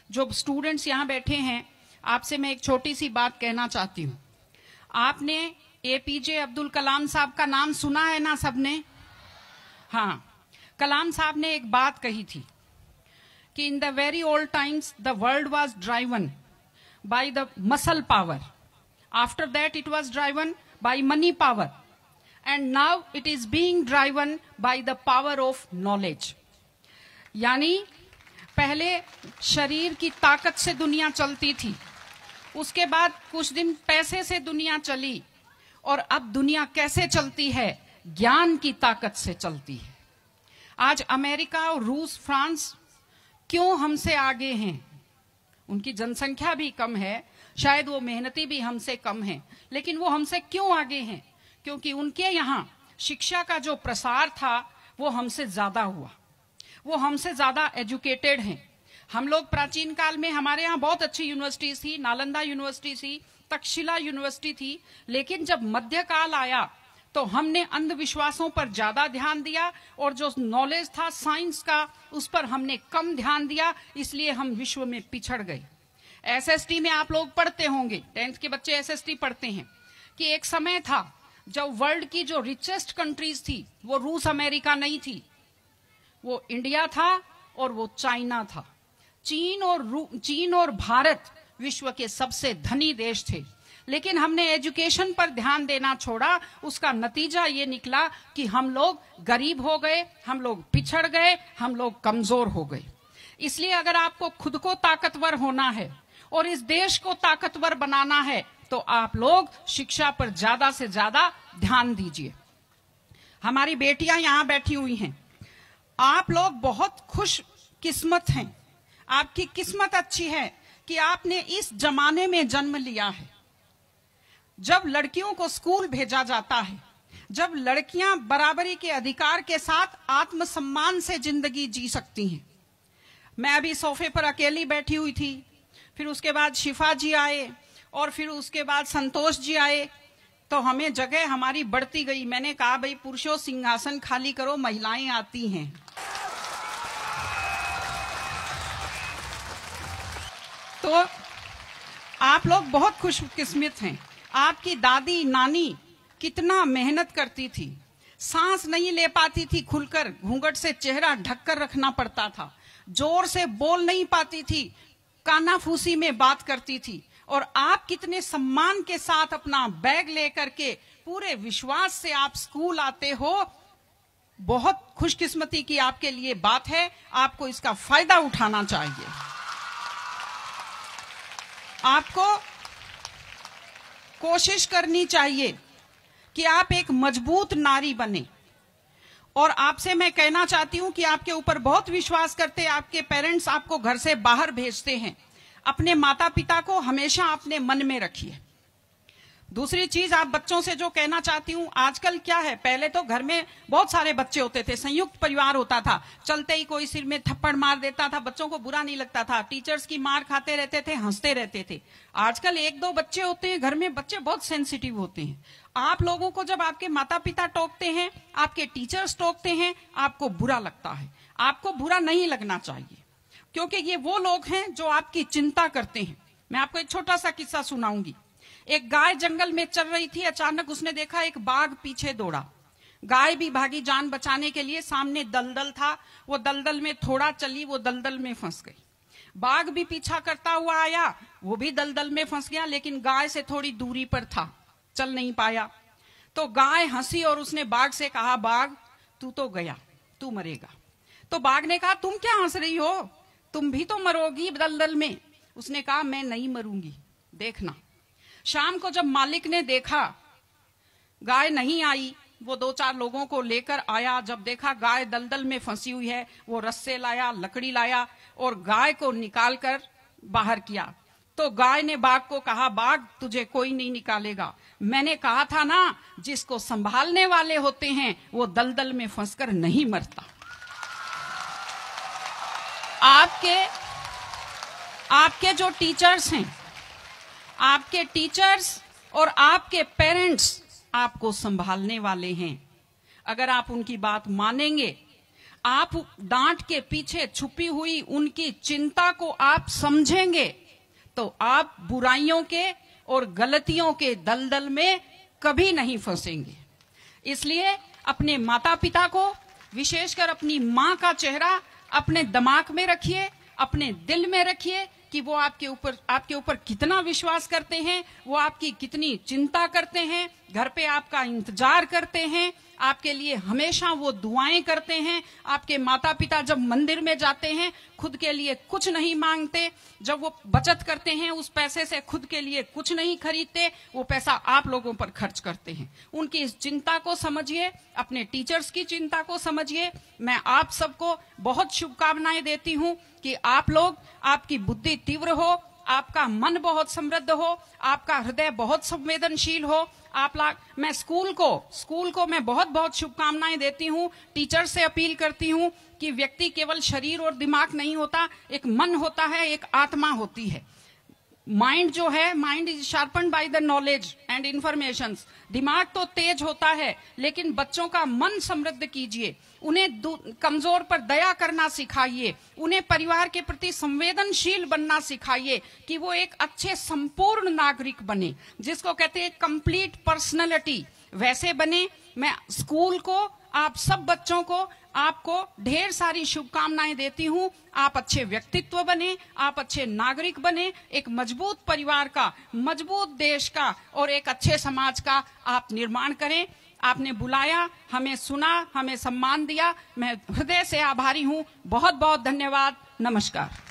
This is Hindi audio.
जो स्टूडेंट्स यहाँ बैठे हैं, आपसे मैं एक छोटी सी बात कहना चाहती हूँ। आपने एपीजे अब्दुल कलाम साहब का नाम सुना है ना सबने? हाँ, कलाम साहब ने एक बात कही थी कि in the very old times the world was driven by the muscle power, after that it was driven by money power, and now it is being driven by the power of knowledge. यानी पहले शरीर की ताकत से दुनिया चलती थी, उसके बाद कुछ दिन पैसे से दुनिया चली, और अब दुनिया कैसे चलती है? ज्ञान की ताकत से चलती है। आज अमेरिका और रूस, फ्रांस क्यों हमसे आगे हैं? उनकी जनसंख्या भी कम है, शायद वो मेहनती भी हमसे कम है, लेकिन वो हमसे क्यों आगे हैं? क्योंकि उनके यहाँ शिक्षा का जो प्रसार था वो हमसे ज्यादा हुआ, वो हमसे ज्यादा एजुकेटेड हैं। हम लोग प्राचीन काल में, हमारे यहाँ बहुत अच्छी यूनिवर्सिटी थी, नालंदा यूनिवर्सिटी थी, तक्षशिला यूनिवर्सिटी थी, लेकिन जब मध्यकाल आया तो हमने अंधविश्वासों पर ज्यादा ध्यान दिया, और जो नॉलेज था साइंस का उस पर हमने कम ध्यान दिया, इसलिए हम विश्व में पिछड़ गए। एसएसटी में आप लोग पढ़ते होंगे, 10th के बच्चे एसएसटी पढ़ते हैं, कि एक समय था जब वर्ल्ड की जो रिचेस्ट कंट्रीज थी वो रूस अमेरिका नहीं थी, वो इंडिया था और वो चाइना था। चीन और भारत विश्व के सबसे धनी देश थे, लेकिन हमने एजुकेशन पर ध्यान देना छोड़ा। उसका नतीजा ये निकला कि हम लोग गरीब हो गए, हम लोग पिछड़ गए, हम लोग कमजोर हो गए। इसलिए अगर आपको खुद को ताकतवर होना है और इस देश को ताकतवर बनाना है तो आप लोग शिक्षा पर ज्यादा से ज्यादा ध्यान दीजिए। हमारी बेटियां यहां बैठी हुई हैं, आप लोग बहुत खुश किस्मत हैं, आपकी किस्मत अच्छी है कि आपने इस जमाने में जन्म लिया है जब लड़कियों को स्कूल भेजा जाता है, जब लड़कियां बराबरी के अधिकार के साथ आत्मसम्मान से जिंदगी जी सकती हैं। मैं अभी सोफे पर अकेली बैठी हुई थी, फिर उसके बाद शिफा जी आए और फिर उसके बाद संतोष जी आए, तो हमें जगह हमारी बढ़ती गई। मैंने कहा भाई पुरुषों सिंहासन खाली करो, महिलाएं आती हैं। तो आप लोग बहुत खुशकिस्मत हैं। आपकी दादी नानी कितना मेहनत करती थी, सांस नहीं ले पाती थी खुलकर, घूंघट से चेहरा ढककर रखना पड़ता था, जोर से बोल नहीं पाती थी, कानाफूसी में बात करती थी, और आप कितने सम्मान के साथ अपना बैग लेकर के पूरे विश्वास से आप स्कूल आते हो। बहुत खुशकिस्मती की आपके लिए बात है, आपको इसका फायदा उठाना चाहिए। आपको कोशिश करनी चाहिए कि आप एक मजबूत नारी बने, और आपसे मैं कहना चाहती हूं कि आपके ऊपर बहुत विश्वास करते आपके पेरेंट्स आपको घर से बाहर भेजते हैं। अपने माता पिता को हमेशा अपने मन में रखिए। दूसरी चीज आप बच्चों से जो कहना चाहती हूँ, आजकल क्या है, पहले तो घर में बहुत सारे बच्चे होते थे, संयुक्त परिवार होता था, चलते ही कोई सिर में थप्पड़ मार देता था, बच्चों को बुरा नहीं लगता था, टीचर्स की मार खाते रहते थे, हंसते रहते थे। आजकल 1-2 बच्चे होते हैं घर में, बच्चे बहुत सेंसिटिव होते हैं। आप लोगों को जब आपके माता पिता टोकते हैं, आपके टीचर्स टोकते हैं, आपको बुरा लगता है। आपको बुरा नहीं लगना चाहिए, क्योंकि ये वो लोग हैं जो आपकी चिंता करते हैं। मैं आपको एक छोटा सा किस्सा सुनाऊंगी। एक गाय जंगल में चल रही थी, अचानक उसने देखा एक बाघ पीछे दौड़ा। गाय भी भागी जान बचाने के लिए, सामने दलदल था, वो दलदल में थोड़ा चली, वो दलदल में फंस गई। बाघ भी पीछा करता हुआ आया, वो भी दलदल में फंस गया, लेकिन गाय से थोड़ी दूरी पर था, चल नहीं पाया। तो गाय हंसी और उसने बाघ से कहा, बाघ तू तो गया, तू मरेगा। तो बाघ ने कहा, तुम क्या हंस रही हो, तुम भी तो मरोगी दलदल में। उसने कहा, मैं नहीं मरूंगी, देखना। शाम को जब मालिक ने देखा गाय नहीं आई, वो 2-4 लोगों को लेकर आया। जब देखा गाय दलदल में फंसी हुई है, वो रस्से लाया, लकड़ी लाया और गाय को निकालकर बाहर किया। तो गाय ने बाघ को कहा, बाघ तुझे कोई नहीं निकालेगा, मैंने कहा था ना, जिसको संभालने वाले होते हैं वो दलदल में फंसकर नहीं मरता। आपके जो टीचर्स हैं, आपके टीचर्स और आपके पेरेंट्स आपको संभालने वाले हैं। अगर आप उनकी बात मानेंगे, आप डांट के पीछे छुपी हुई उनकी चिंता को आप समझेंगे तो आप बुराइयों के और गलतियों के दलदल में कभी नहीं फंसेंगे। इसलिए अपने माता पिता को, विशेषकर अपनी मां का चेहरा अपने दिमाग में रखिए, अपने दिल में रखिए कि वो आपके ऊपर कितना विश्वास करते हैं, वो आपकी कितनी चिंता करते हैं, घर पे आपका इंतजार करते हैं, आपके लिए हमेशा वो दुआएं करते हैं। आपके माता पिता जब मंदिर में जाते हैं खुद के लिए कुछ नहीं मांगते, जब वो बचत करते हैं उस पैसे से खुद के लिए कुछ नहीं खरीदते, वो पैसा आप लोगों पर खर्च करते हैं। उनकी इस चिंता को समझिए, अपने टीचर्स की चिंता को समझिए। मैं आप सबको बहुत शुभकामनाएं देती हूं कि आप लोग, आपकी बुद्धि तीव्र हो, आपका मन बहुत समृद्ध हो, आपका हृदय बहुत संवेदनशील हो। मैं स्कूल को मैं बहुत बहुत शुभकामनाएं देती हूं। टीचर से अपील करती हूं कि व्यक्ति केवल शरीर और दिमाग नहीं होता, एक मन होता है, एक आत्मा होती है। माइंड जो है, mind is sharpened by the knowledge and information. दिमाग तो तेज होता है, लेकिन बच्चों का मन समृद्ध कीजिए, उन्हें कमजोर पर दया करना सिखाइए, उन्हें परिवार के प्रति संवेदनशील बनना सिखाइए कि वो एक अच्छे संपूर्ण नागरिक बने, जिसको कहते हैं कंप्लीट पर्सनैलिटी, वैसे बने। मैं स्कूल को, आप सब बच्चों को, आपको ढेर सारी शुभकामनाएं देती हूं। आप अच्छे व्यक्तित्व बने, आप अच्छे नागरिक बने, एक मजबूत परिवार का, मजबूत देश का और एक अच्छे समाज का आप निर्माण करें। आपने बुलाया, हमें सुना, हमें सम्मान दिया, मैं हृदय से आभारी हूं। बहुत बहुत धन्यवाद। नमस्कार।